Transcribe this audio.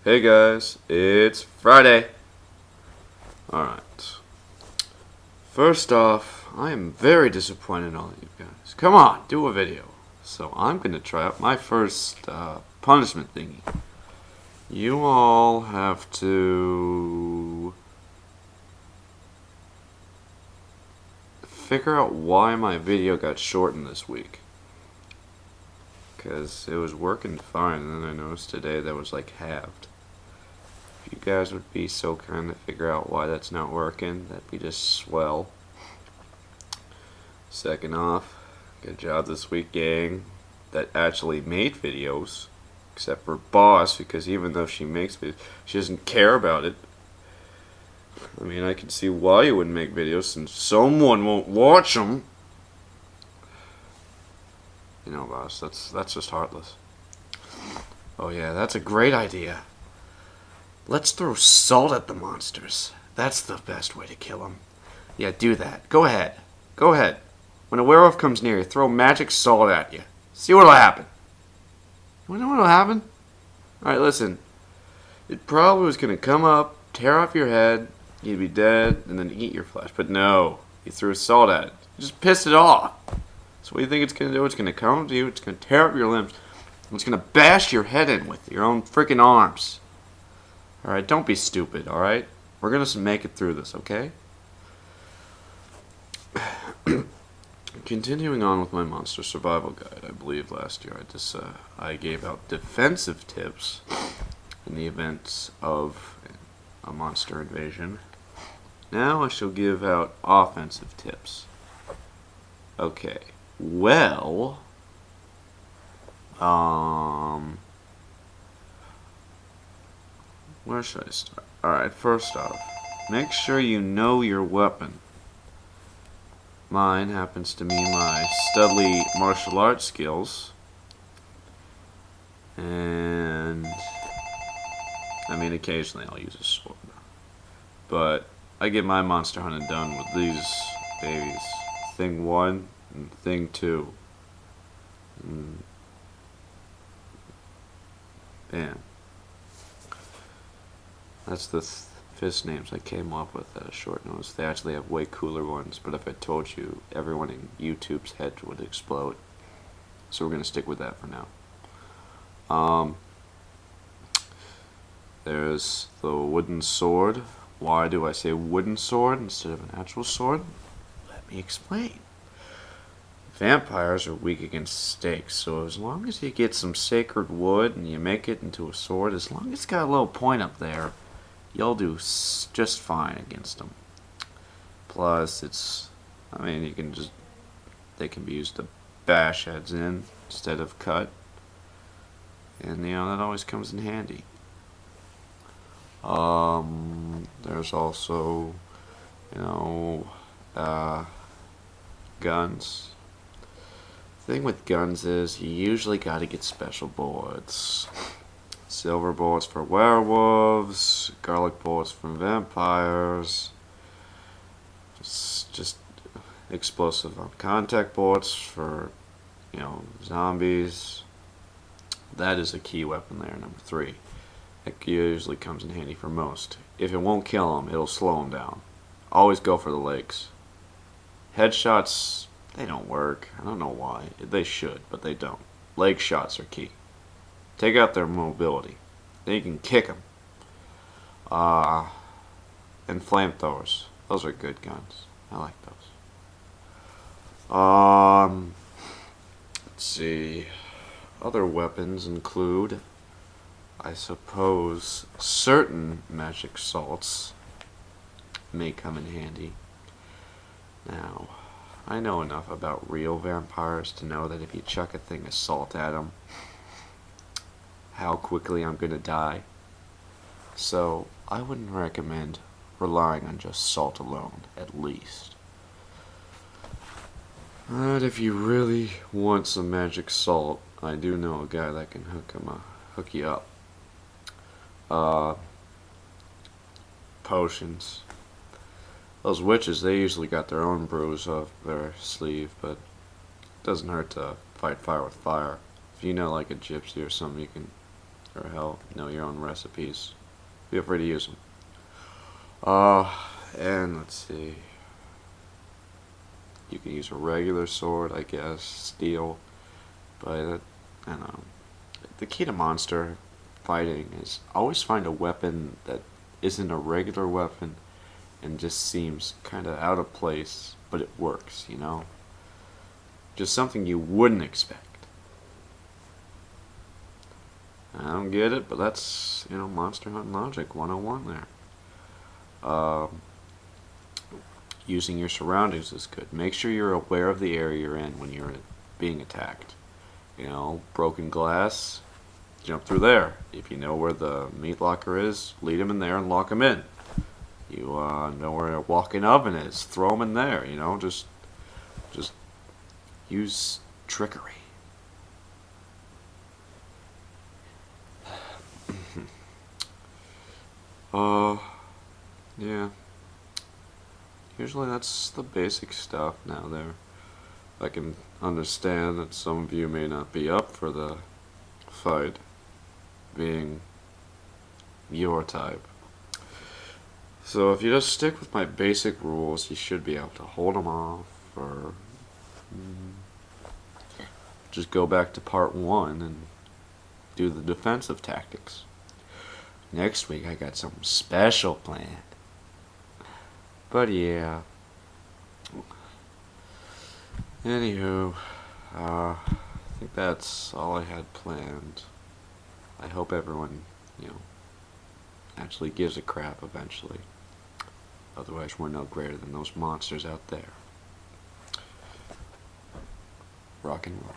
Hey guys, it's Friday. Alright. First off, I am very disappointed in all of you guys. Come on, do a video. So I'm going to try out my first punishment thingy. You all have to figure out why my video got shortened this week. Because it was working fine, and then I noticed today that was like halved. If you guys would be so kind to figure out why that's not working, that'd be just swell. Second off, good job this week, gang, that actually made videos. Except for Boss, because even though she makes videos, she doesn't care about it. I mean, I can see why you wouldn't make videos, since someone won't watch them. You know, Boss, that's just heartless. Oh yeah, that's a great idea. Let's throw salt at the monsters. That's the best way to kill them. Yeah, do that. Go ahead. Go ahead. When a werewolf comes near you, throw magic salt at you. See what'll happen. You know what'll happen? Alright, listen. It probably was going to come up, tear off your head, you'd be dead, and then eat your flesh. But no. You threw salt at it. You just pissed it off. So what do you think it's going to do? It's going to come up to you, it's going to tear up your limbs, it's going to bash your head in with your own freaking arms. Alright, don't be stupid, alright? We're going to make it through this, okay? Continuing on with my monster survival guide, I believe last year I gave out defensive tips in the event of a monster invasion. Now I shall give out offensive tips. Okay, well, where should I start? Alright, first off, make sure you know your weapon. Mine happens to be my Studley martial arts skills. And I mean, occasionally I'll use a sword. But I get my monster hunting done with these babies. Thing 1 and Thing 2. Bam. That's the fist names I came up with at a short notice. They actually have way cooler ones, but if I told you, everyone in YouTube's head would explode. So we're going to stick with that for now. There's the wooden sword. Why do I say wooden sword instead of an actual sword? Let me explain. Vampires are weak against stakes, so as long as you get some sacred wood and you make it into a sword, as long as it's got a little point up there, you'll do just fine against them. Plus, they can be used to bash heads in instead of cut. And, that always comes in handy. There's also, guns. The thing with guns is you usually gotta get special bullets. Silver bullets for werewolves, garlic bullets from vampires, just explosive on contact bullets for, zombies. That is a key weapon there, number 3. It usually comes in handy for most. If it won't kill them, it'll slow them down. Always go for the legs. Headshots, they don't work. I don't know why. They should, but they don't. Leg shots are key. Take out their mobility. Then you can kick them. And flamethrowers. Those are good guns. I like those. Let's see. Other weapons include, I suppose, certain magic salts may come in handy. Now, I know enough about real vampires to know that if you chuck a thing of salt at them, how quickly I'm gonna die. So I wouldn't recommend relying on just salt alone, at least. But if you really want some magic salt, I do know a guy that can hook you up. Potions. Those witches, they usually got their own brews off their sleeve, but it doesn't hurt to fight fire with fire. If you know like a gypsy or something, you can or hell, know your own recipes. Feel free to use them. And let's see. You can use a regular sword, I guess, steel, but I don't know. The key to monster fighting is always find a weapon that isn't a regular weapon and just seems kind of out of place, but it works, you know? Just something you wouldn't expect. I don't get it, but that's, Monster Hunting Logic 101 there. Using your surroundings is good. Make sure you're aware of the area you're in when you're being attacked. Broken glass, jump through there. If you know where the meat locker is, lead them in there and lock them in. You know where a walk-in oven is, throw them in there. Just use trickery. Yeah. Usually that's the basic stuff now there. I can understand that some of you may not be up for the fight, being your type. So if you just stick with my basic rules, you should be able to hold them off, or just go back to part 1 and do the defensive tactics. Next week I got something special planned. But yeah. Anywho, I think that's all I had planned. I hope everyone, actually gives a crap eventually. Otherwise, we're no greater than those monsters out there. Rock and roll.